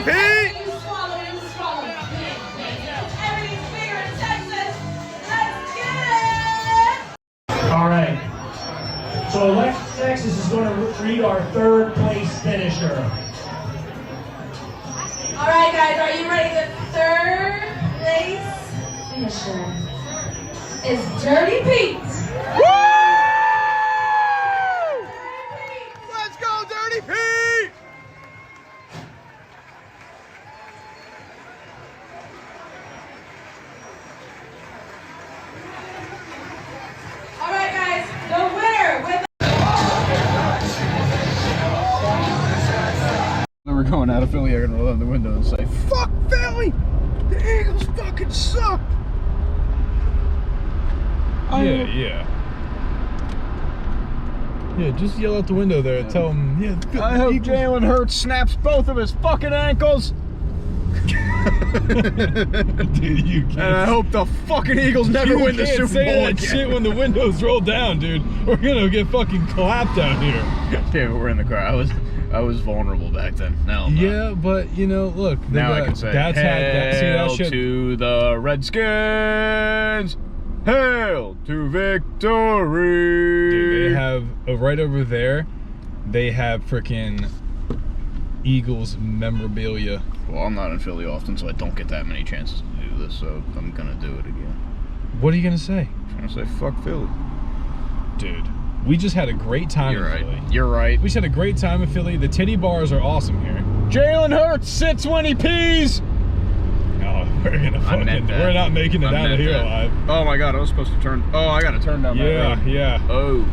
Pete! You swallow it, you swallow it. Everything's bigger in Texas. Let's get it! All right. So Alexis Texas is going to read our third place finisher. All right, guys, are you ready? The third place finisher is Dirty Pete. Woo! Let's go, Dirty Pete! All right, guys, the winner with When we're going out of Philly, I'm gonna roll down the window and say, Fuck Philly! The Eagles fucking suck! Yeah. Yeah, just yell out the window there. Tell him, yeah. I hope Jalen Hurts snaps both of his fucking ankles. Dude, you can't. And I hope the fucking Eagles never win the Super say Bowl that again. shit when the windows roll down, dude. We're gonna get fucking clapped out here. Yeah, but we're in the car. I was vulnerable back then. Now I'm not. Yeah, but you know, look. Now I can say, that's hail that shit. to the Redskins! Hail to victory! Dude, they have right over there. They have freaking Eagles memorabilia. Well, I'm not in Philly often, so I don't get that many chances to do this, so I'm gonna do it again. What are you gonna say? I'm gonna say, fuck Philly. Dude, we just had a great time You're in right. Philly. You're right. We just had a great time in Philly. The titty bars are awesome here. Jalen Hurts sits when he pees! Oh, we're not making it out of here alive. Oh my god, I was supposed to turn. Oh, I gotta turn down that road. Yeah. Oh.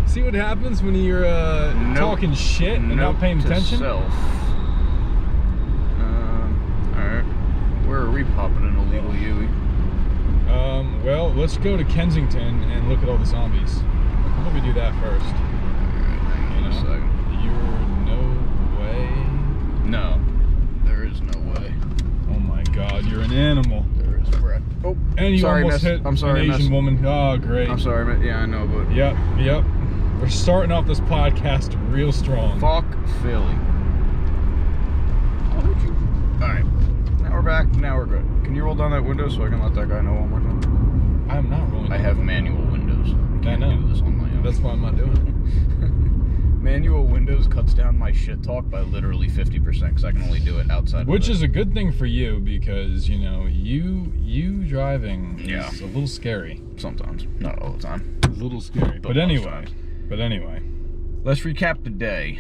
See what happens when you're talking shit and not paying attention? Self. Alright. Where are we popping an illegal Yui? Well, let's go to Kensington and look at all the zombies. How about we do that first? Hang on a second. You're no way. No. There is no way. Oh my god, you're an animal. There is Brett. Oh, And you sorry, almost miss. hit I'm sorry, an Asian miss. woman. Oh, great. I'm sorry, man. Yeah, I know, but. Yep. We're starting off this podcast real strong. Fuck Philly. Alright. Now we're back. Now we're good. Can you roll down that window so I can let that guy know one more time? I'm not rolling. I have manual windows. I can't do this on my own. That's why I'm not doing it. Manual windows cuts down my shit talk by literally 50% because I can only do it outside. Which is a good thing for you because, you know, you driving is a little scary. Sometimes. Not all the time. It's a little scary. But anyway. Let's recap the day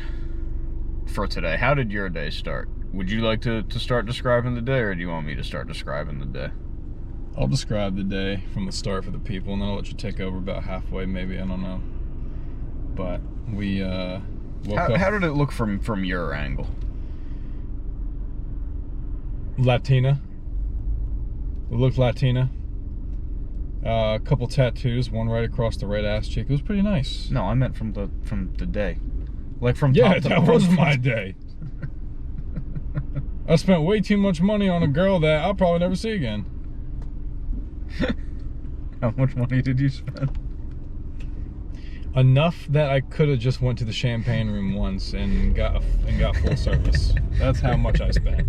for today. How did your day start? Would you like to start describing the day, or do you want me to start describing the day? I'll describe the day from the start for the people, and then I'll let you take over about halfway, maybe. I don't know. But we woke up. How did it look from your angle? Latina. It looked Latina. A couple tattoos, one right across the right ass cheek. It was pretty nice. No, I meant from the day. Like from Yeah, top to that was my day. I spent way too much money on a girl that I'll probably never see again. How much money did you spend? Enough that I could have just went to the champagne room once and got full service. That's how much I spent.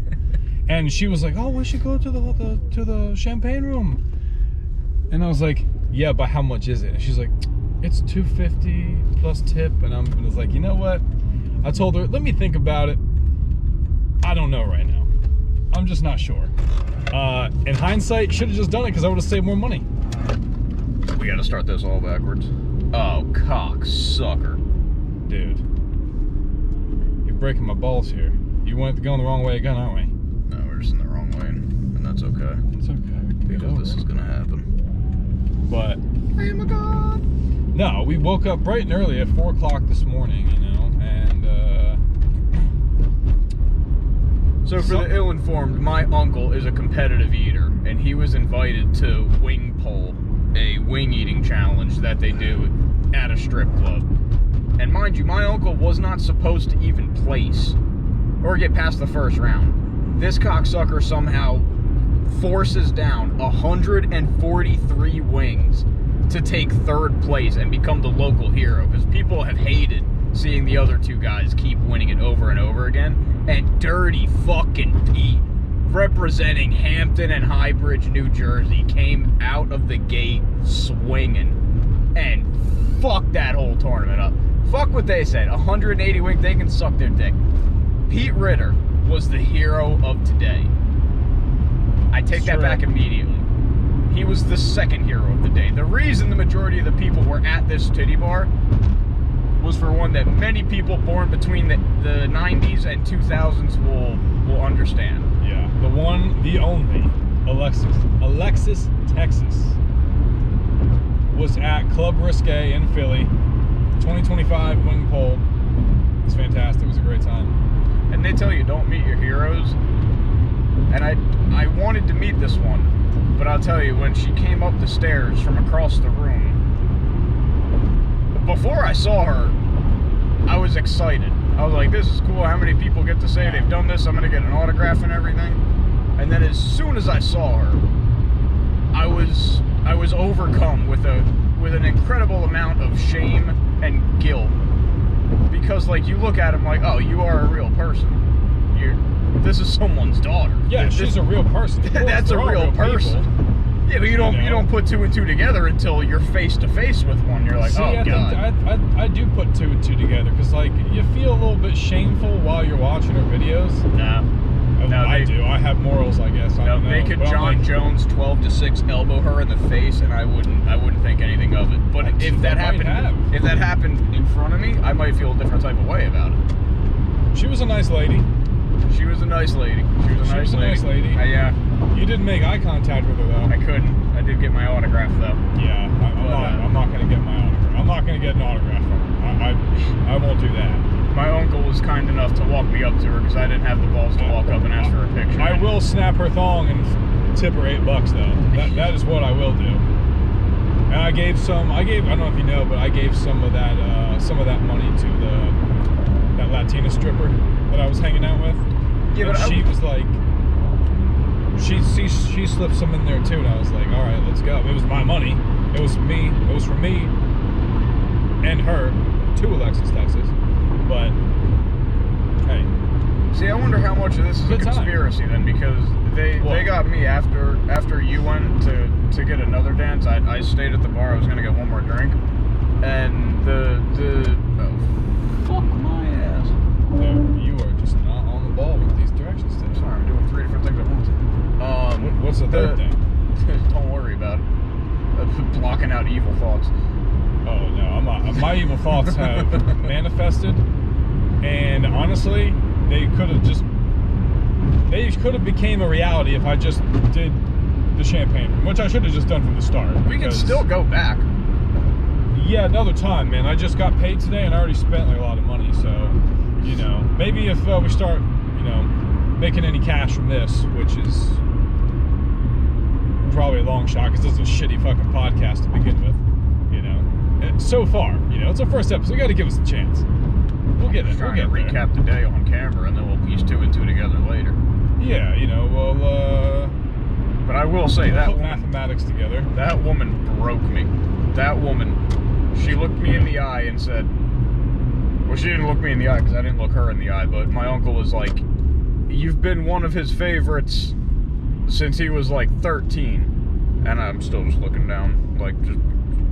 And she was like, "Oh, we should go to the champagne room." And I was like, "Yeah, but how much is it?" And she's like, "It's $250 plus tip." And I was like, "You know what?" I told her, "Let me think about it. I don't know right now. I'm just not sure." In hindsight, should have just done it because I would have saved more money. We gotta start this all backwards. Oh, cocksucker. Dude. You're breaking my balls here. You went going the wrong way again, aren't we? No, we're just in the wrong lane, and that's okay. It's okay. We can get Because over this it. is gonna happen. But Oh my god. no, we woke up bright and early at 4 o'clock this morning, you know, and So for the ill-informed, my uncle is a competitive eater, and he was invited to Wing Pole, a wing-eating challenge that they do at a strip club. And mind you, my uncle was not supposed to even place or get past the first round. This cocksucker somehow forces down 143 wings to take third place and become the local hero, because people have hated seeing the other two guys keep winning it over and over again. And Dirty fucking Pete, representing Hampton and Highbridge, New Jersey, came out of the gate swinging and fucked that whole tournament up. Fuck what they said. 180 wing, they can suck their dick. Pete Ritter was the hero of today. I take that back immediately. He was the second hero of the day. The reason the majority of the people were at this titty bar was for one that many people born between the 90s and 2000s will understand. Yeah, the one, the only, Alexis Texas was at Club Risque in Philly, 2025 wing pole. It's fantastic. It was a great time. And they tell you don't meet your heroes. And I wanted to meet this one, but I'll tell you, when she came up the stairs from across the room, before I saw her, I was excited. I was like, this is cool. How many people get to say they've done this? I'm going to get an autograph and everything. And then as soon as I saw her, I was overcome with an incredible amount of shame and guilt. Because, like, you look at him like, oh, you are a real person. This is someone's daughter. Yeah, she's a real person. That's a real person. People. Yeah, but you don't put two and two together until you're face to face with one. You're like, see, oh god. I do put two and two together because, like, you feel a little bit shameful while you're watching her videos. No, I do. I have morals, I guess. No, they could John Jones 12-6 elbow her in the face, and I wouldn't think anything of it. But if that happened in front of me, I might feel a different type of way about it. She was a nice lady. She was a nice lady. She was a nice lady. Yeah. You didn't make eye contact with her though. I couldn't. I did get my autograph though. Yeah, I'm not gonna get my autograph. I'm not gonna get an autograph from her. I won't do that. My uncle was kind enough to walk me up to her because I didn't have the balls to walk up and ask for a picture. I will snap her thong and tip her $8 though. That is what I will do. And I don't know if you know, but I gave some of that money to that Latina stripper that I was hanging out with. Yeah, but she was like, she slipped some in there too, and I was like, all right, let's go. It was my money. It was me. It was for me and her to Alexis Texas. But hey, see, I wonder how much of this is a conspiracy then, because they got me after you went to get another dance. I stayed at the bar. I was gonna get one more drink, and fuck my ass. You are just not on the ball with these directions today. Sorry, I'm doing 3 different things at once. What's the third thing? Don't worry about it. Blocking out evil thoughts. Oh no, I'm not. My evil thoughts have manifested, and honestly, they could have became a reality if I just did the champagne room, which I should have just done from the start. We can still go back. Yeah, another time, man. I just got paid today, and I already spent like a lot of money, so maybe if we start, making any cash from this, which is probably a long shot because this is a shitty fucking podcast to begin with, so far, it's our first episode. You got to give us a chance. We'll get it. We'll recap the day on camera, and then we'll piece 2 and 2 together later. Yeah, But I will say that mathematics together. That woman broke me. That woman, she looked me in the eye and said, well, she didn't look me in the eye because I didn't look her in the eye, but my uncle was like, you've been one of his favorites since he was like 13. And I'm still just looking down, like just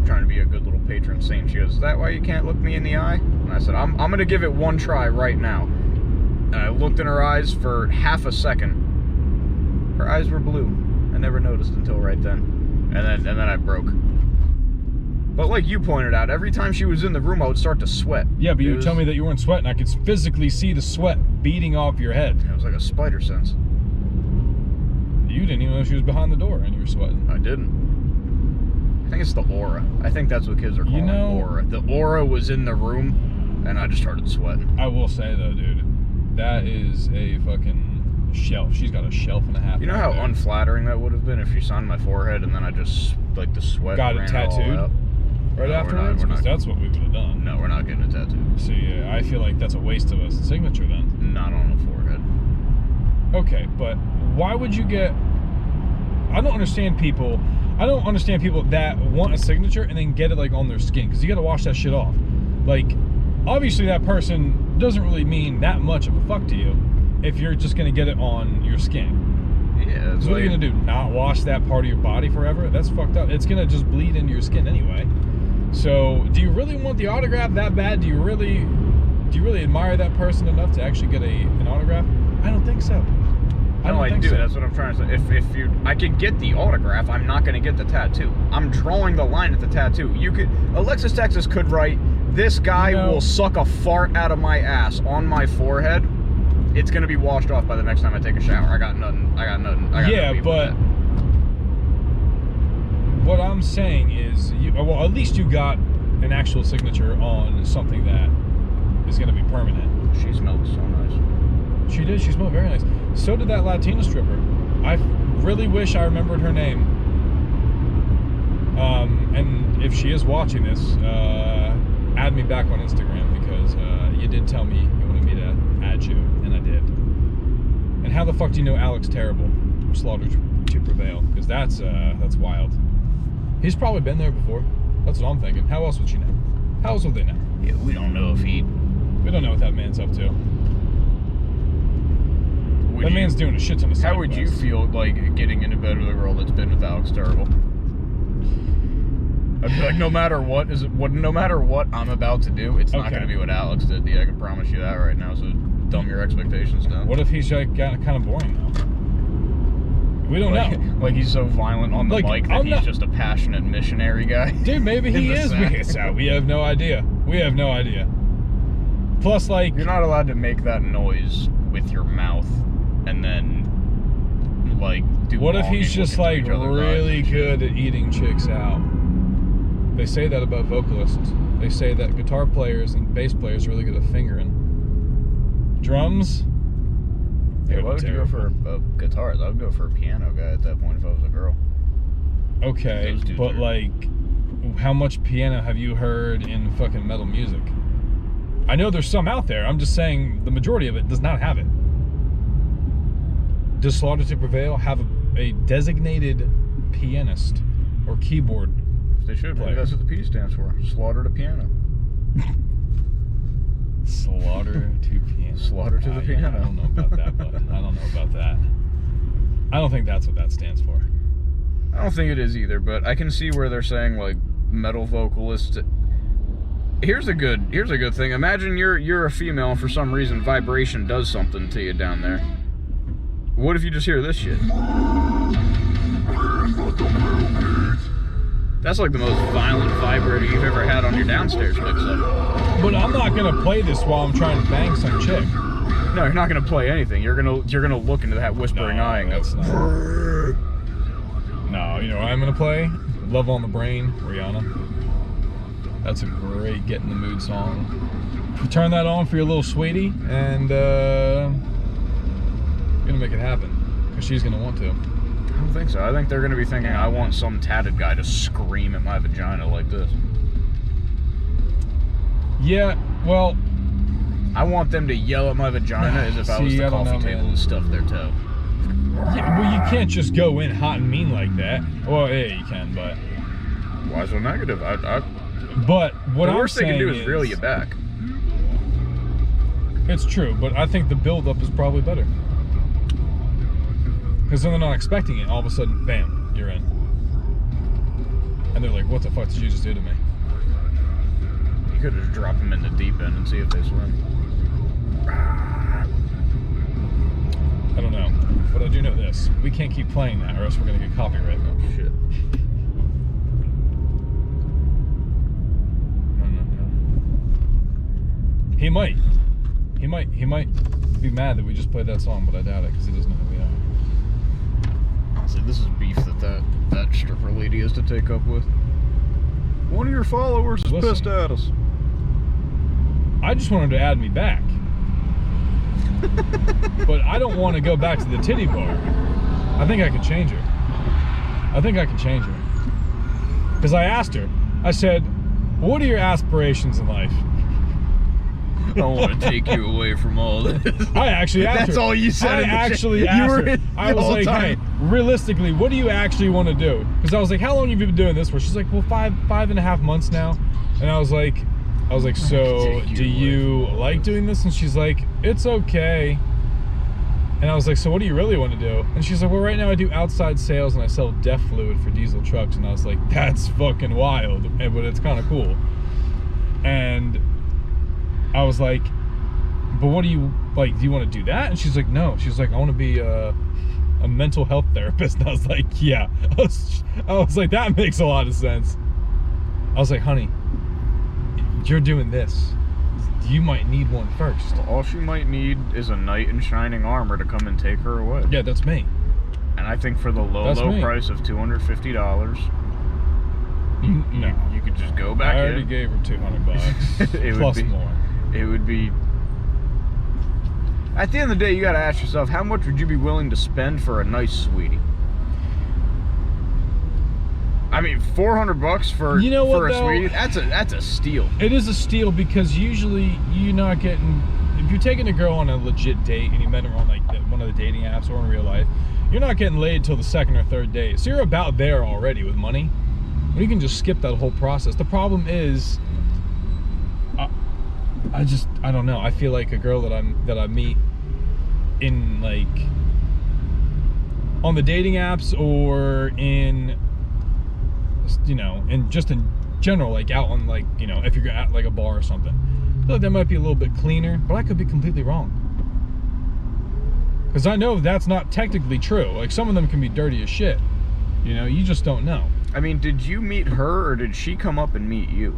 trying to be a good little patron saint. She goes, is that why you can't look me in the eye? And I said, I'm going to give it one try right now. And I looked in her eyes for half a second. Her eyes were blue. I never noticed until right then. And then I broke. But like you pointed out, every time she was in the room, I would start to sweat. Yeah, but you would tell me that you weren't sweating. I could physically see the sweat beating off your head. It was like a spider sense. You didn't even know she was behind the door and you were sweating. I didn't. I think it's the aura. I think that's what kids are calling aura. The aura was in the room, and I just started sweating. I will say, though, dude, that is a fucking shelf. She's got a shelf and a half. You know how unflattering that would have been if she signed my forehead and then I just, like, the sweat got it tattooed right afterwards? Because that's what we would have done. No, we're not getting it tattooed. See, I feel like that's a waste of a signature then. Not on the forehead. Okay, but why would you get... I don't understand people that want a signature and then get it like on their skin, because you got to wash that shit off. Like, obviously that person doesn't really mean that much of a fuck to you if you're just gonna get it on your skin. Yeah. So what are you gonna do? Not wash that part of your body forever? That's fucked up. It's gonna just bleed into your skin anyway. So do you really want the autograph that bad? Do you really admire that person enough to actually get an autograph? I don't think so. I do. That's what I'm trying to say. If I can get the autograph, I'm not going to get the tattoo. I'm drawing the line at the tattoo. Alexis Texas could write, "This guy will suck a fart out of my ass" on my forehead. It's going to be washed off by the next time I take a shower. I got nothing. Yeah, but what I'm saying is, well, at least you got an actual signature on something that is going to be permanent. She smells so nice. She did. She smelled very nice. So did that Latina stripper. I really wish I remembered her name. And if she is watching this, add me back on Instagram, because you did tell me you wanted me to add you, and I did. And how the fuck do you know Alex Terrible from Slaughter to Prevail? Because that's wild. He's probably been there before. That's what I'm thinking. How else would she know? How else would they know? Yeah, we don't know if he... We don't know what that man's up to. That man's doing a shit ton of side How would you quests. feel like getting into bed with a girl that's been with Alex Terrible? I'd be like, no matter what I'm about to do, it's not going to be what Alex did. Yeah, I can promise you that right now. So dumb your expectations down. What if he's like kind of boring though? We don't know. Like he's so violent on the mic that he's just a passionate missionary guy. Dude, maybe he is. We have no idea. We have no idea. Plus, like, you're not allowed to make that noise with your mouth and then like do. What if he's just like really good at eating chicks out? They say that about vocalists. They say that guitar players and bass players are really good at fingering. Drums? Yeah, why would you go for a guitar? I would go for a piano guy at that point if I was a girl. Okay, but like, how much piano have you heard in fucking metal music? I know there's some out there. I'm just saying the majority of it does not have it. Does Slaughter to Prevail have a designated pianist or keyboard? They should. Maybe that's what the P stands for. Slaughter to piano. Slaughter to piano. Slaughter to the piano. Yeah, I don't know about that, bud. I don't know about that. I don't think that's what that stands for. I don't think it is either, but I can see where they're saying like metal vocalist. Here's a good thing. Imagine you're a female and for some reason vibration does something to you down there. What if you just hear this shit? That's like the most violent vibrator you've ever had on your downstairs mix-up. But I'm not gonna play this while I'm trying to bang some chick. No, you're not gonna play anything. You're gonna look into that whispering eye and go. No, you know what I'm gonna play? Love on the Brain, Rihanna. That's a great get in the mood song. Turn that on for your little sweetie, and you're gonna make it happen, because she's gonna want to. I don't think so. I think they're gonna be thinking, I want some tatted guy to scream at my vagina like this. Yeah, well, I want them to yell at my vagina as if I was the coffee table and stuff their toe. Yeah, well, you can't just go in hot and mean like that. Well, yeah, you can, but why so negative? But what the I'm worst they saying can do is reel you back. It's true, but I think the build-up is probably better. Because then they're not expecting it. All of a sudden, bam, you're in. And they're like, what the fuck did you just do to me? You could just drop them in the deep end and see if they swim. I don't know. But I do know this. We can't keep playing that or else we're going to get copyright. Oh, shit. No. He might be mad that we just played that song, but I doubt it because he doesn't know who we are. Honestly, this is beef that stripper lady has to take up with. One of your followers is pissed at us. I just want her to add me back. But I don't want to go back to the titty bar. I think I can change her. Because I asked her, I said, what are your aspirations in life? I want to take you away from all this. I actually asked her. That's all you said. I actually asked her. I was like, hey, realistically, what do you actually want to do? Because I was like, how long have you been doing this for? She's like, well, five and a half months now. And I was like, I was like, so do you like doing this? And she's like, it's okay. And I was like, so what do you really want to do? And she's like, well, right now I do outside sales and I sell DEF fluid for diesel trucks. And I was like, that's fucking wild, but it's kind of cool. And I was like, but what do you, like, do you want to do that? And she's like, no. She's like, I want to be a mental health therapist. And I was like, yeah. I was like, that makes a lot of sense. I was like, honey, you're doing this. You might need one first. Well, all she might need is a knight in shining armor to come and take her away. Yeah, that's me. And I think for the low price of $250, you could just go back in. I already gave her $200. It plus would be, more. It would be... At the end of the day, you gotta ask yourself, how much would you be willing to spend for a nice sweetie? I mean, $400 for a sweetie, that's a steal. It is a steal because usually you're not getting, if you're taking a girl on a legit date and you met her on like one of the dating apps or in real life, you're not getting laid till the second or third date. So you're about there already with money. You can just skip that whole process. The problem is, I don't know. I feel like a girl that I meet in like on the dating apps or in, you know, and just in general, like out on like, you know, if you're at like a bar or something, I feel like that might be a little bit cleaner, but I could be completely wrong. Because I know that's not technically true. Like some of them can be dirty as shit. You know, you just don't know. I mean, did you meet her or did she come up and meet you?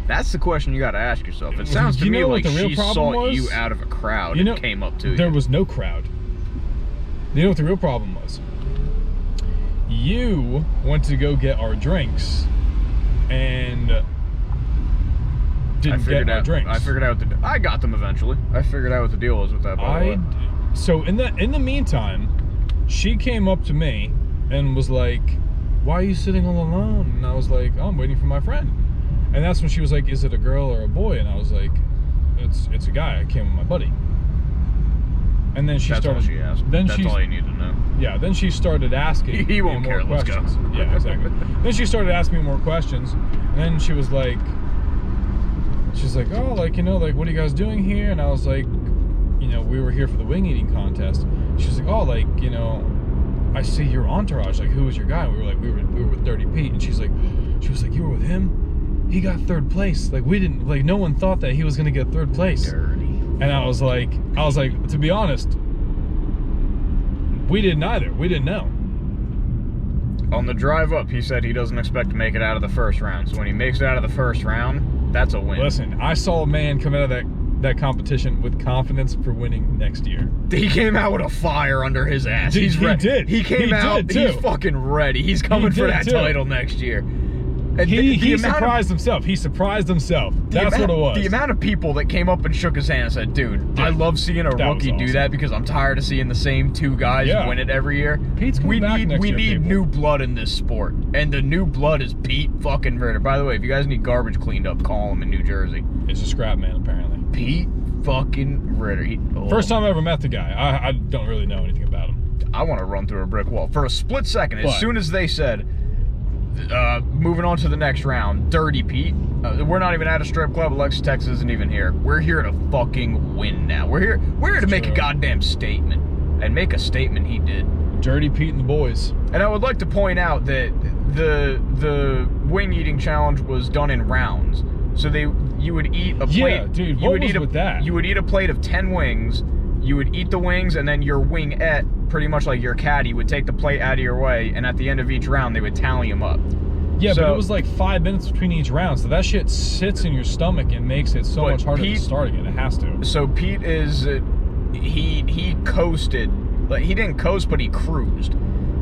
That's the question you got to ask yourself. It sounds to me like she saw you out of a crowd and came up to you. There was no crowd. You know what the real problem was? You went to go get our drinks and didn't get our drinks. I figured out I got them eventually. I figured out what the deal was with that. So in the meantime, she came up to me and was like, "Why are you sitting all alone?" And I was like, "Oh, I'm waiting for my friend." And that's when she was like, "Is it a girl or a boy?" And I was like, "It's a guy. I came with my buddy." And then she started. All she asked. That's all you need to know. Yeah. Then she started asking. He won't care. Let's go. Yeah, exactly. Then she started asking me more questions, and then she was like, "Oh, like, you know, like, what are you guys doing here?" And I was like, "You know, we were here for the wing eating contest." She was like, "Oh, like, you know, I see your entourage. Like, who was your guy?" And we were with Dirty Pete, and she was like, "You were with him? He got third place. Like, we didn't, like, no one thought that he was gonna get third place." Dirty. And I was like, to be honest, we didn't either. We didn't know. On the drive up, he said he doesn't expect to make it out of the first round. So when he makes it out of the first round, that's a win. Listen, I saw a man come out of that competition with confidence for winning next year. He came out with a fire under his ass. Dude, he did. He came out. He's fucking ready. He's coming for that title next year. And he surprised himself. He surprised himself. That's what it was. The amount of people that came up and shook his hand and said, dude, I love seeing a rookie do that because I'm tired of seeing the same two guys win it every year. Pete's coming back next year, we need new blood in this sport. And the new blood is Pete fucking Ritter. By the way, if you guys need garbage cleaned up, call him in New Jersey. He's a scrap man, apparently. Pete fucking Ritter. First time I ever met the guy. I don't really know anything about him. I want to run through a brick wall. For a split second, as soon as they said, moving on to the next round, Dirty Pete. We're not even at a strip club. Alexis Texas isn't even here. We're here to fucking win now. We're here to make a goddamn statement. And make a statement he did. Dirty Pete and the boys. And I would like to point out that the wing eating challenge was done in rounds. So you would eat a plate. Yeah, dude, what was with that? You would eat a plate of 10 wings. You would eat the wings, and then your wingette, pretty much like your caddy, would take the plate out of your way, and at the end of each round, they would tally them up. Yeah, but it was like 5 minutes between each round, so that shit sits in your stomach and makes it so much harder to start again. It has to. So Pete is, he coasted. Like, he didn't coast, but he cruised.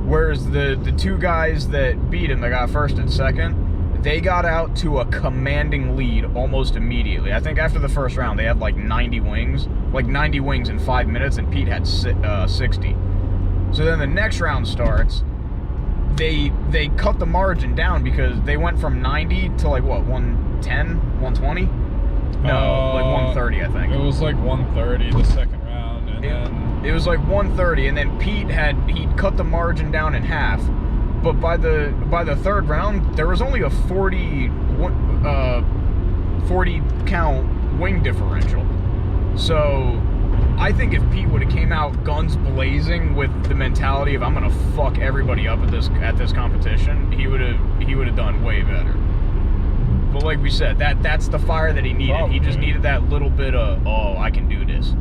Whereas the two guys that beat him, that got first and second, they got out to a commanding lead almost immediately. I think after the first round, they had like 90 wings. Like 90 wings in 5 minutes, and Pete had 60. So then the next round starts. They cut the margin down because they went from 90 to like, what, 110, 120? No, like 130, I think. It was like 130 the second round, and then... It was like 130, and then Pete he'd cut the margin down in half. But by the third round, there was only a 40 40 count wing differential. So I think if Pete would have came out guns blazing with the mentality of I'm gonna fuck everybody up at this competition, he would have done way better. But like we said, that's the fire that he needed. Probably. He just needed that little bit of, oh, I can do this.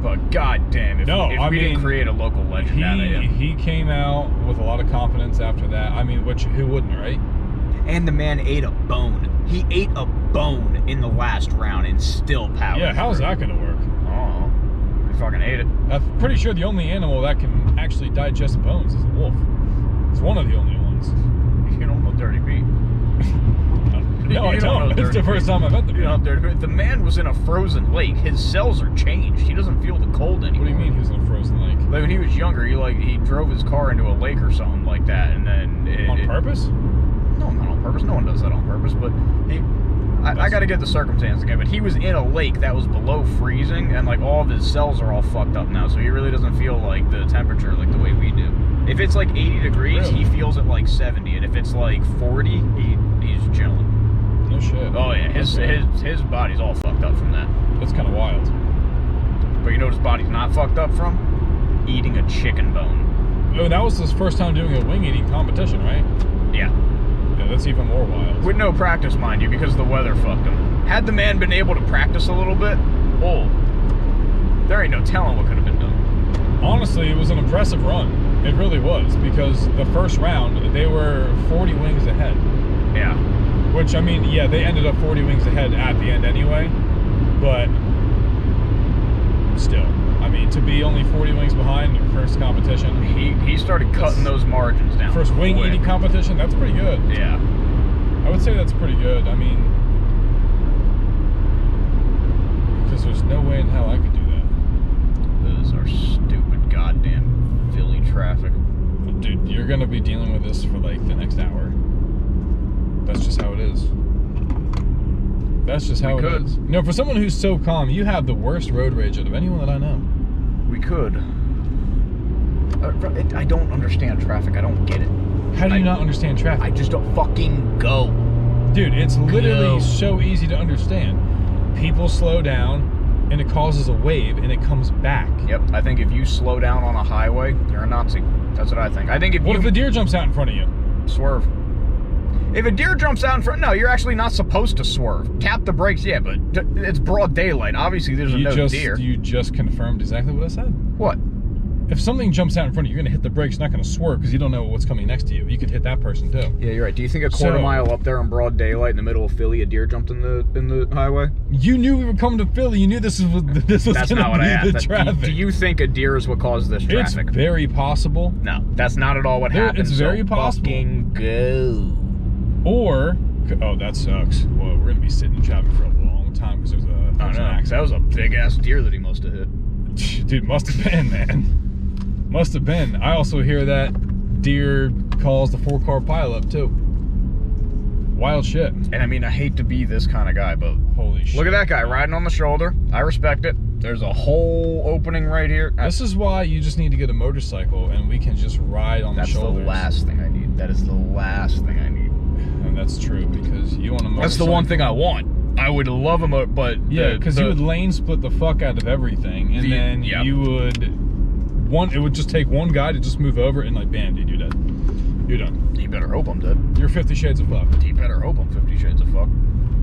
But goddamn, if we didn't create a local legend out of him. He came out with a lot of confidence after that. I mean, who wouldn't, right? And the man ate a bone. He ate a bone in the last round and still powered. Yeah, how's through. that gonna work? Oh, he fucking ate it. I'm pretty sure the only animal that can actually digest bones is a wolf. It's one of the only ones. You don't know Dirty Pete. No, I don't. It's the first time I've met the man. You know Dirty Pete. The man was in a frozen lake. His cells are changed. He doesn't feel the cold anymore. What do you mean he was in a frozen lake? Like when he was younger, he drove his car into a lake or something like that, and then On purpose? No, not on purpose. No one does that on purpose. But I got to get the circumstance again. But he was in a lake that was below freezing, and like all of his cells are all fucked up now. So he really doesn't feel like the temperature like the way we do. If it's like 80 degrees, Really? he feels it like 70, and if it's like 40, he's chilling. No shit. Oh yeah, his body's all fucked up from that. That's kind of wild. But you know what his body's not fucked up from? Eating a chicken bone. Oh, that was his first time doing a wing eating competition, right? Yeah. Yeah, that's even more wild. With no practice, mind you, because the weather fucked him. Had the man been able to practice a little bit, there ain't no telling what could have been done. Honestly, it was an impressive run. It really was, because the first round, they were 40 wings ahead. Yeah. Which, I mean, yeah, they ended up 40 wings ahead at the end anyway, but still. I mean, to be only 40 wings behind your first competition. He started cutting those margins down. First wing quick. eating competition, that's pretty good. Yeah. I would say that's pretty good. I mean, because there's no way in hell I could do that. This is our stupid goddamn Philly traffic. Dude, you're going to be dealing with this for like the next hour. That's just how it is. That's just how it is. You know, for someone who's so calm, you have the worst road rage out of anyone that I know. We could. I don't understand traffic. I don't get it. How do you not understand traffic? I just don't fucking go. Dude, it's literally Go. so easy to understand. People slow down, and it causes a wave, and it comes back. Yep. I think if you slow down on a highway, you're a Nazi. That's what I think. I think if What if a deer jumps out in front of you? swerve. If a deer jumps out in front, no, you're actually not supposed to swerve. Tap the brakes, yeah, but it's broad daylight. Obviously, there's no deer. You just confirmed exactly what I said. What? If something jumps out in front of you, you're going to hit the brakes, not going to swerve, because you don't know what's coming next to you. You could hit that person, too. Yeah, you're right. Do you think a quarter mile up there in broad daylight in the middle of Philly, a deer jumped in the highway? You knew we were coming to Philly. You knew this was That's going not to what I be the asked. traffic. Do you think a deer is what caused this It's traffic? very possible. No, that's not at all what happened. It's very so possible. Fucking go. Or, oh, that sucks. Well, we're going to be sitting in traffic for a long time because there's an I don't know. accident. That was a big ass deer that he must have hit. Dude, must have been, man. Must have been. I also hear that deer calls the 4-car pileup, too. Wild shit. And I mean, I hate to be this kind of guy, but Holy shit. look at that guy riding on the shoulder. I respect it. There's a whole opening right here. This is why you just need to get a motorcycle and we can just ride on the shoulders. That's the last thing I need. That is the last thing I need. And that's true, because you want a motorcycle. That's the one thing I want. I would love a motor, but yeah, because you would lane split the fuck out of everything, and then you would it would just take one guy to just move over and like, bam, dude, you're dead. You're done. You better hope I'm dead. You're 50 Shades of Fuck. You better hope I'm 50 Shades of Fuck.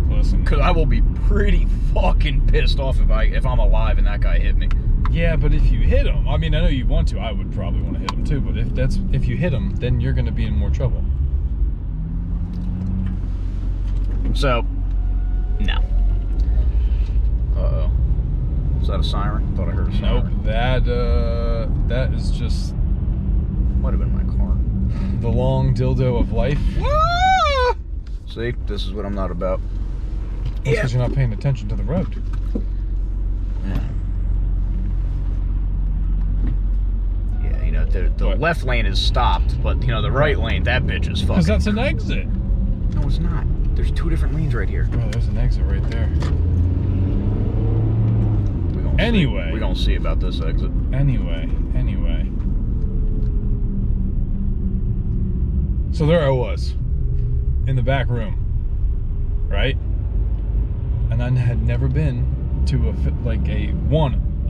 Listen, Because I will be pretty fucking pissed off if I'm alive and that guy hit me. yeah, but if you hit him, I mean, I know you want to. I would probably want to hit him too, but if you hit him, then you're going to be in more trouble. So, no. Uh-oh. Is that a siren? I thought I heard a siren. Nope, that is just Might have been my car. the long dildo of life. See, this is what I'm not about. That's because you're not paying attention to the road. Yeah, you know, the left lane is stopped, but, you know, the right lane, that bitch is fucking... Because that's an exit. No, it's not. There's two different lanes right here. Bro, there's an exit right there. Anyway. We're gonna see about this exit. Anyway. So there I was, in the back room, right? And I had never been to a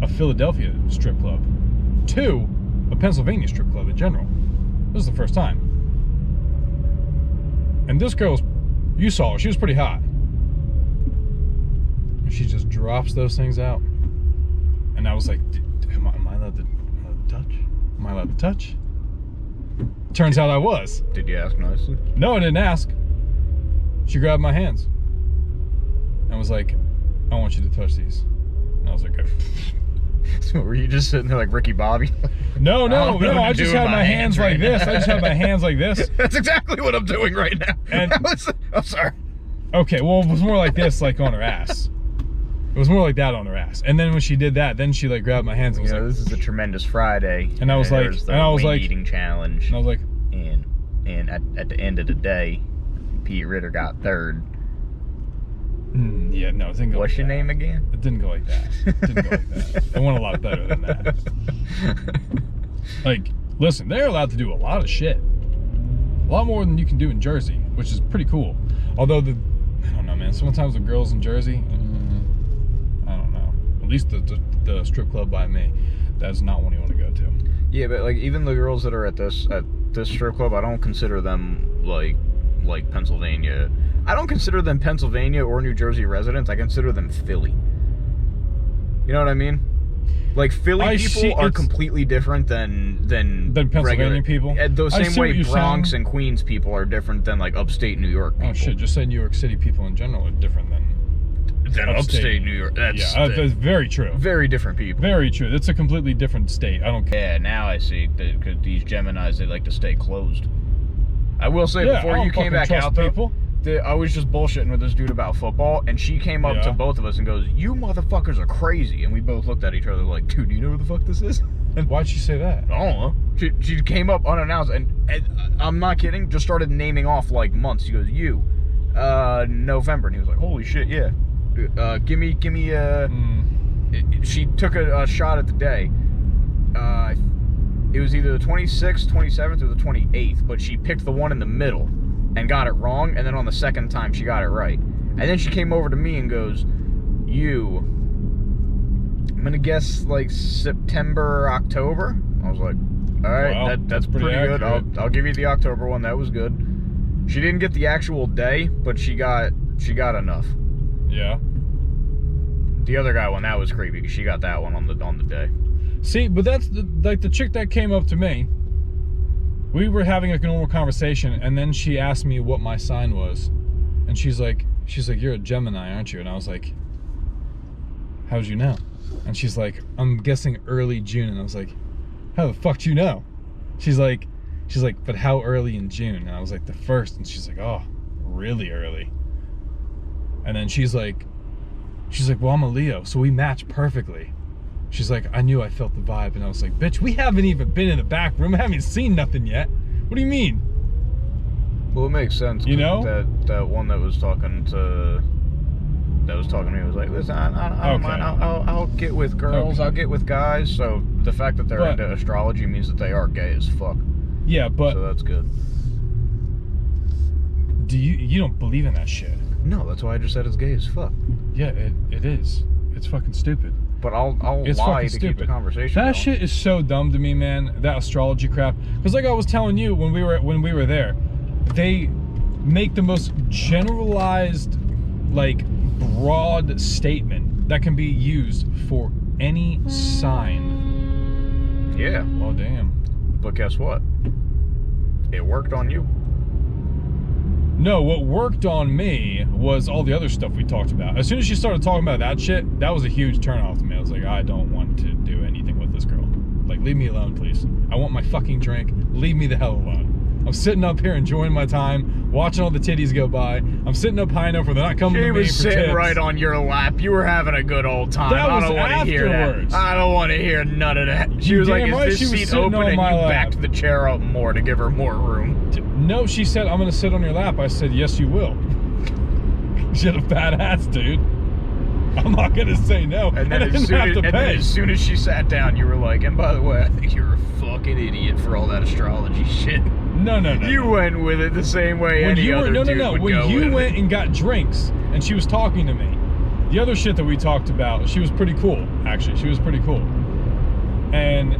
Philadelphia strip club, 2, a Pennsylvania strip club in general. This is the first time. And this girl, you saw her, she was pretty hot. And she just drops those things out. And I was like, am I allowed to touch? Am I allowed to touch? Turns out I was. Did you ask nicely? No, I didn't ask. She grabbed my hands and was like, I want you to touch these. And I was like, So were you just sitting there like Ricky Bobby? no, I just had my hands like this. I just had my hands like this. That's exactly what I'm doing right now. And I'm sorry. Okay, well, it was more like this, like on her ass. It was more like that on her ass. And then when she did that, then she like grabbed my hands and was like, this is a tremendous Friday. And I was like, there's the and I was wing like, eating challenge. and I was like, and at the end of the day, Pete Ritter got third. Yeah, no, it didn't go What's like your that. name again? It didn't go like that. It didn't go like that. It went a lot better than that. Like, listen, they're allowed to do a lot of shit. A lot more than you can do in Jersey, which is pretty cool. Although I don't know, man. Sometimes the girls in Jersey, I don't know. At least the strip club by me, that's not one you want to go to. Yeah, but like even the girls that are at this strip club, I don't consider them like Pennsylvania. I don't consider them Pennsylvania or New Jersey residents. I consider them Philly. You know what I mean? Like Philly people are completely different than Pennsylvania people. The same way Bronx saying. and Queens people are different than like upstate New York people. Oh shit! Just say New York City people in general are different than upstate New York. That's very true. Very different people. Very true. It's a completely different state. I don't care. Yeah, now I see that because these Geminis, they like to stay closed. I will say before you came back out though, I was just bullshitting with this dude about football, and she came up to both of us and goes, "You motherfuckers are crazy," and we both looked at each other like, "Dude, do you know who the fuck this is?" And why'd she say that? I don't know. She came up unannounced, and I'm not kidding. Just started naming off like months. She goes, "You, November," and he was like, "Holy shit, yeah." Give me. She took a shot at the day. It was either the 26th, 27th, or the 28th, but she picked the one in the middle and got it wrong, and then on the second time she got it right. And then she came over to me and goes, I'm gonna guess like September, October. I was like, all right, wow, that's pretty good. I'll give you the October one. That was good. She didn't get the actual day, but she got enough. Yeah. The other guy one, that was creepy because she got that one on the day. See, but that's the chick that came up to me. We were having a normal conversation, and then she asked me what my sign was, and she's like, "You're a Gemini, aren't you?" And I was like, "How'd you know?" And she's like, "I'm guessing early June." And I was like, "How the fuck do you know?" She's like, "But how early in June?" And I was like, "The 1st." And she's like, "Oh, really early." And then she's like, "Well, I'm a Leo, so we match perfectly." She's like, "I knew I felt the vibe." And I was like, "Bitch, we haven't even been in the back room. I haven't seen nothing yet. What do you mean?" Well, it makes sense. You know? That one that was talking to me was like, "Listen, I don't mind. I'll get with girls. Okay. I'll get with guys." So the fact that they're into astrology means that they are gay as fuck. Yeah, but... So that's good. Do you don't believe in that shit? No, that's why I just said it's gay as fuck. Yeah, it is. It's fucking stupid. But I'll lie to keep the conversation That going. shit is so dumb to me, man. That astrology crap. Because like I was telling you when we were there, they make the most generalized, like broad statement that can be used for any sign. Yeah. Oh damn. But guess what? It worked on you. No, what worked on me was all the other stuff we talked about. As soon as she started talking about that shit, that was a huge turnoff to me. I was like, I don't want to do anything with this girl. Like, leave me alone, please. I want my fucking drink. Leave me the hell alone. I'm sitting up here enjoying my time, watching all the titties go by. I'm sitting up high enough where they're not coming to me for tips. She was sitting right on your lap. You were having a good old time. That was I don't want to hear that. I don't want to hear none of that. She was like, is this seat open? And you backed the chair up more to give her more room. No, she said, I'm going to sit on your lap. I said, yes, you will. She had a fat ass, dude. I'm not going to say no. And then as soon as she sat down, you were like, and by the way, I think you're a fucking idiot for all that astrology shit. No. You went with it the same way When any you were other dude would when go you with went it. and got drinks and she was talking to me, the other shit that we talked about, she was pretty cool. Actually, she was pretty cool. And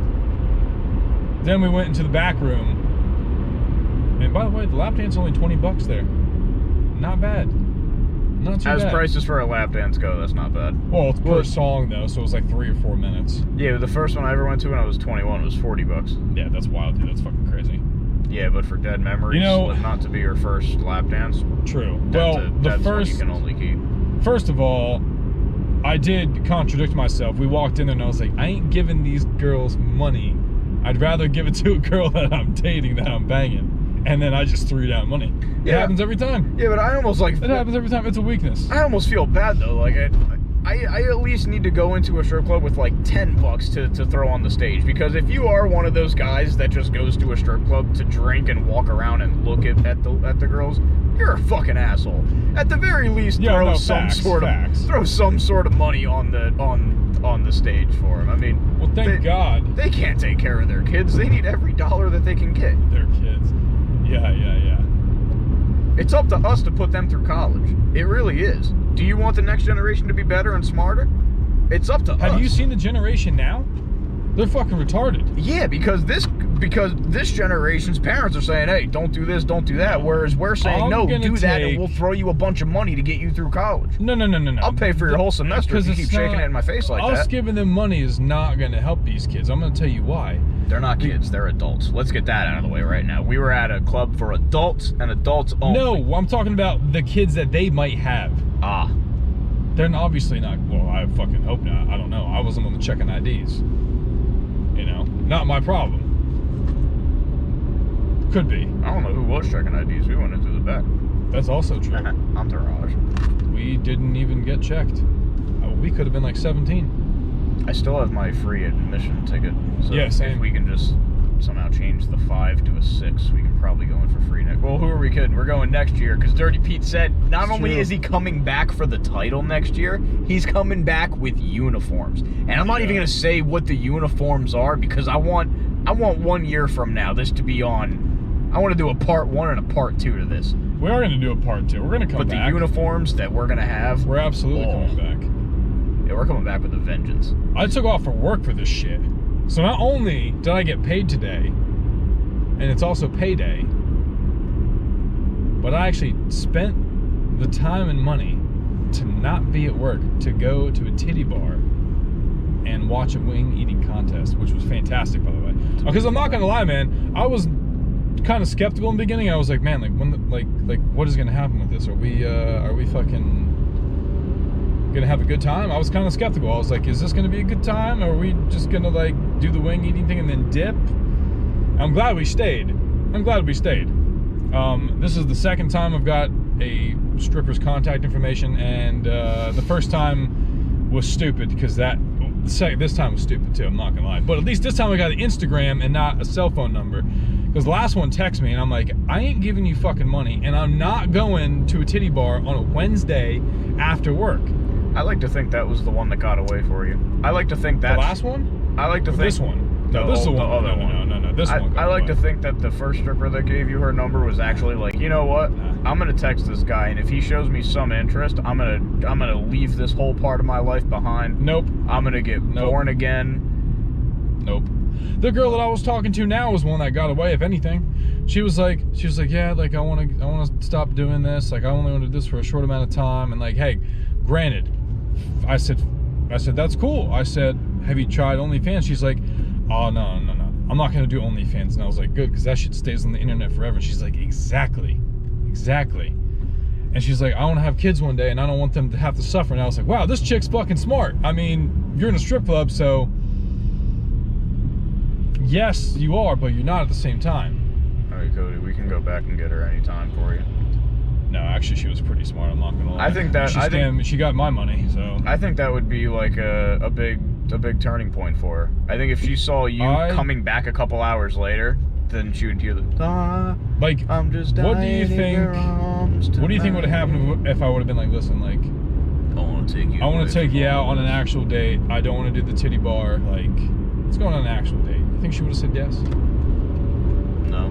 then we went into the back room. And by the way, the lap dance is only $20 there. Not bad. Not too As bad. prices for a lap dance go, that's not bad. Well, it's per song though, so it was like 3 or 4 minutes. Yeah, the first one I ever went to when I was 21 was $40. Yeah, that's wild, dude. That's fucking crazy. Yeah, but for Dead Memories, You know- not to be your first lap dance. True. That's Well, that's the one first, you can only keep. first of all, I did contradict myself. We walked in there and I was like, I ain't giving these girls money. I'd rather give it to a girl that I'm dating, that I'm banging. And then I just threw down money. It Yeah. happens every time. Yeah, but I almost like. It happens every time. It's a weakness. I almost feel bad though. Like I at least need to go into a strip club with like $10 to throw on the stage, because if you are one of those guys that just goes to a strip club to drink and walk around and look at the girls, you're a fucking asshole. At the very least, Yeah, throw no, some facts, sort of facts. throw some sort of money on the stage for them. I mean, Well, thank God they can't take care of their kids. They need every dollar that they can get. they're kids. Yeah. It's up to us to put them through college. It really is. Do you want the next generation to be better and smarter? It's up to us. Have you seen the generation now? They're fucking retarded. Yeah, because this generation's parents are saying, hey, don't do this, don't do that, whereas we're saying, I'm no, gonna do that, and take- we'll throw you a bunch of money to get you through college. No. I'll pay for your whole semester if you Because keep it's shaking not- it in my face like Us that. giving them money is not going to help these kids. I'm going to tell you why. They're not kids, they're adults. Let's get that out of the way right now. We were at a club for adults and adults only. No, I'm talking about the kids that they might have. Ah. They're obviously not. Well, I fucking hope not. I don't know. I wasn't on the checking IDs. You know, not my problem. Could be. I don't know who was checking IDs. We went into the back. That's also true. Entourage. We didn't even get checked. We could have been like 17. I still have my free admission ticket. So Yeah, same. if we can just somehow change the 5 to a 6, we can probably go in for free next. Well, who are we kidding? We're going next year, because Dirty Pete said not It's only true. is he coming back for the title next year, he's coming back with uniforms. And I'm not even Yeah. going to say what the uniforms are, because I want 1 year from now this to be on. I want to do a part 1 and a part 2 to this. We are going to do a part 2. We're going to come But back. the uniforms that we're going to have, We're absolutely coming back. yeah, we're coming back with a vengeance. I took off from work for this shit. So not only did I get paid today, and it's also payday, but I actually spent the time and money to not be at work, to go to a titty bar and watch a wing eating contest, which was fantastic, by the way. Because I'm not gonna lie, man, I was kind of skeptical in the beginning. I was like, man, like what is gonna happen with this? Are we fucking gonna have a good time? I was kind of skeptical. I was like, is this gonna be a good time? Or are we just gonna like do the wing eating thing and then dip? I'm glad we stayed. This is the second time I've got a stripper's contact information, and the first time was stupid because this time was stupid too, I'm not gonna lie. But at least this time I got an Instagram and not a cell phone number. Because the last one texted me and I'm like, I ain't giving you fucking money, and I'm not going to a titty bar on a Wednesday after work. I like to think that was the one that got away for you. I like to think that The last one? I like to Or think this one? No, this is the one. other No, one. no. This one. I like to think that the first stripper that gave you her number was actually like, you know what? Nah. I'm gonna text this guy, and if he shows me some interest, I'm gonna leave this whole part of my life behind. Nope. I'm gonna get born again. Nope. The girl that I was talking to now was one that got away, if anything. She was like, yeah, like I wanna stop doing this. Like I only want to do this for a short amount of time. And like, hey, granted, I said that's cool. I said, have you tried OnlyFans? She's like, oh no. I'm not gonna do OnlyFans. And I was like, good, because that shit stays on the internet forever. And she's like, exactly. And she's like, I want to have kids one day, and I don't want them to have to suffer. And I was like, wow, this chick's fucking smart. I mean, you're in a strip club, so yes, you are, but you're not at the same time. All right, Cody, we can go back and get her anytime for you. No, actually, she was pretty smart. I'm not gonna lie. I think that- she got my money. So I think that would be like a big turning point for her. I think if she saw you coming back a couple hours later, then she would hear the like, I'm just what do you dying in think? your arms What do you think would have tonight. happened if I would have been like, listen, like, I want to take you. I want away to take from you all out on an this. actual date. I don't want to do the titty bar. Like, let's go on an actual date. You think she would have said yes? No.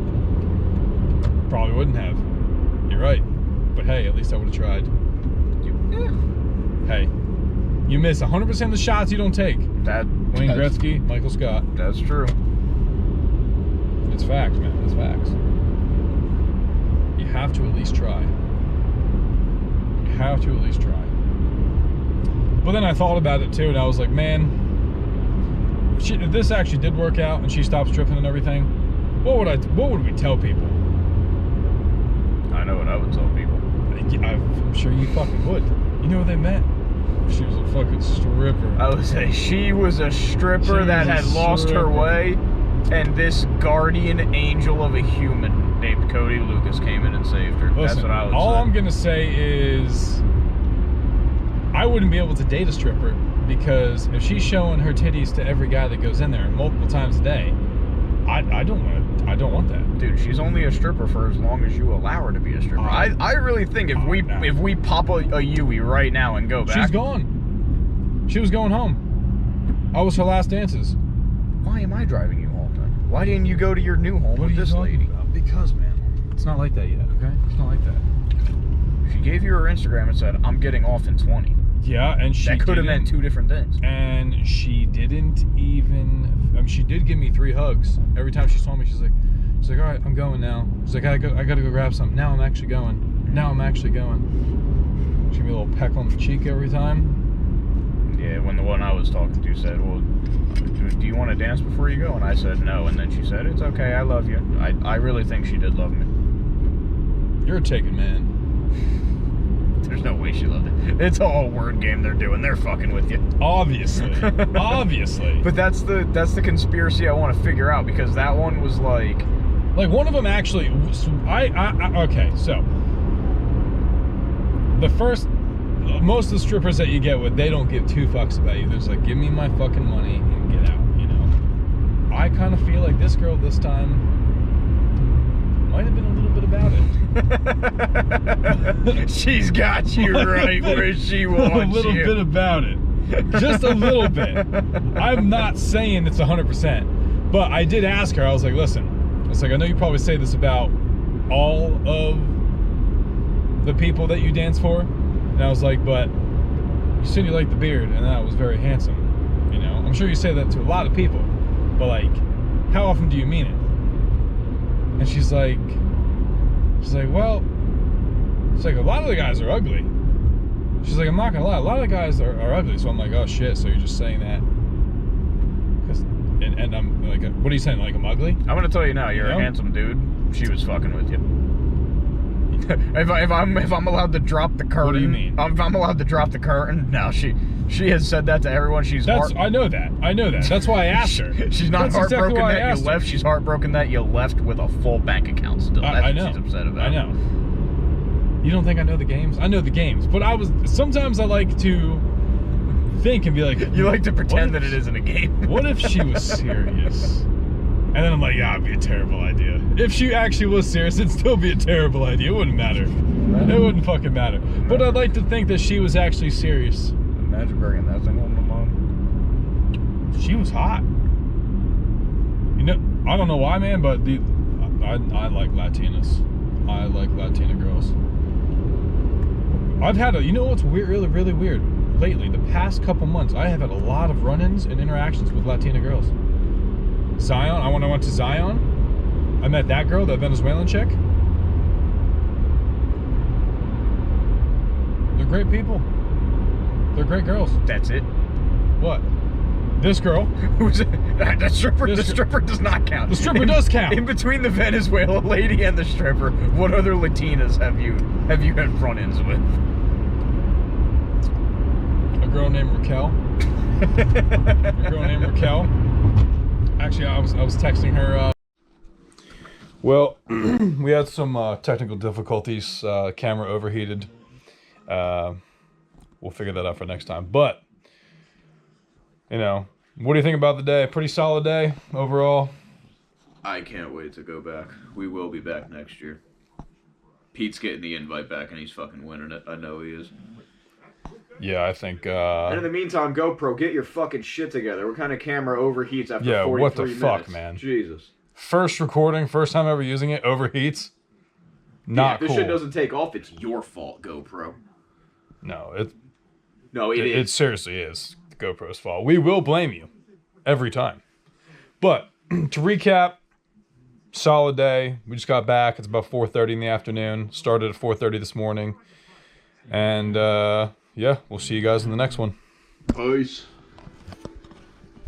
probably wouldn't have. You're right. But hey, at least I would have tried. Yeah. Hey, you miss 100% of the shots you don't take. Wayne That's- Gretzky, Michael Scott. That's true. It's facts, man. It's facts. You have to at least try. You have to at least try. But then I thought about it too, and I was like, man, if this actually did work out and she stopped stripping and everything, what would we tell people? I know what I would tell people. I'm sure you fucking would. You know what they meant? She was a fucking stripper. I would say she was a stripper that had lost her way, and this guardian angel of a human named Cody Lucas came in and saved her. Listen, That's what I would say. all I'm gonna say is I wouldn't be able to date a stripper, because if she's showing her titties to every guy that goes in there multiple times a day, I don't want that. Dude, she's only a stripper for as long as you allow her to be a stripper. I really think if we pop a Yui right now and go back, she's gone. She was going home. I was her last dances. Why am I driving you home then? Why didn't you go to your new home with this lady? Because, man, it's not like that yet. Okay, it's not like that. She gave you her Instagram and said, "I'm getting off in 20." Yeah, and she that could have meant two different things. And she didn't even. She did give me 3 hugs every time she saw me. She's like, all right, I'm going now. She's like, I gotta go grab something. Now I'm actually going. She gave me a little peck on the cheek every time. Yeah, when the one I was talking to said, "Well, do you want to dance before you go?" And I said no, and then she said, "It's okay, I love you." I really think she did love me. You're a taken man. There's no way she loved it. It's all a word game they're doing. They're fucking with you. Obviously. Obviously. But that's the conspiracy I want to figure out, because that one was like one of them actually. Okay, so most of the strippers that you get with, they don't give 2 fucks about you. They're just like, give me my fucking money and get out. You know. I kind of feel like this girl this time might have been a little bit about it. She's got you right where she wants you. A little bit about it. Just a little bit. I'm not saying it's 100%, but I did ask her. I was like, listen, I know you probably say this about all of the people that you dance for, and I was like, but you said you liked the beard, and that was very handsome. You know, I'm sure you say that to a lot of people, but like, how often do you mean it? And she's like, well, it's like a lot of the guys are ugly. She's like, I'm not gonna lie, a lot of the guys are ugly. So I'm like, oh shit, so you're just saying that? And I'm like, what are you saying? Like I'm ugly? I'm gonna tell you now, you're a handsome dude. She was fucking with you. if I'm allowed to drop the curtain. What do you mean? If I'm allowed to drop the curtain, now she has said that to everyone. I know that. That's why I asked her. She's not heartbroken exactly that you left. She's heartbroken that you left with a full bank account still. That's I know. what she's upset about. I know. You don't think I know the games? I know the games, but sometimes I like to think and be like, you like to pretend that it isn't a game. What if she was serious? And then I'm like, yeah, it'd be a terrible idea. If she actually was serious, it'd still be a terrible idea. It wouldn't matter. It wouldn't fucking matter. But I'd like to think that she was actually serious. Imagine bringing that thing home to mom. She was hot. You know, I don't know why, man, but I like Latinas. I like Latina girls. I've had you know what's weird, really, really weird? Lately, the past couple months, I have had a lot of run-ins and interactions with Latina girls. Zion, when I went to Zion, I met that girl, that Venezuelan chick. They're great people. They're great girls. That's it. What? This girl. Who's it? The stripper does not count. The stripper does count. In between the Venezuela lady and the stripper, what other Latinas have you had run-ins with? A girl named Raquel. Actually, I was texting her. Well, we had some technical difficulties. Camera overheated. We'll figure that out for next time. But, you know, what do you think about the day? Pretty solid day overall. I can't wait to go back. We will be back next year. Pete's getting the invite back and he's fucking winning it. I know he is. Yeah, I think. And in the meantime, GoPro, get your fucking shit together. What kind of camera overheats after 43 minutes? What the fuck, man? Jesus. First recording, first time ever using it, overheats. Not if this cool. shit doesn't take off, it's your fault, GoPro. No, It it seriously is the GoPro's fault. We will blame you every time. But to recap, solid day. We just got back. It's about 4:30 in the afternoon. Started at 4:30 this morning. And yeah, we'll see you guys in the next one. Peace.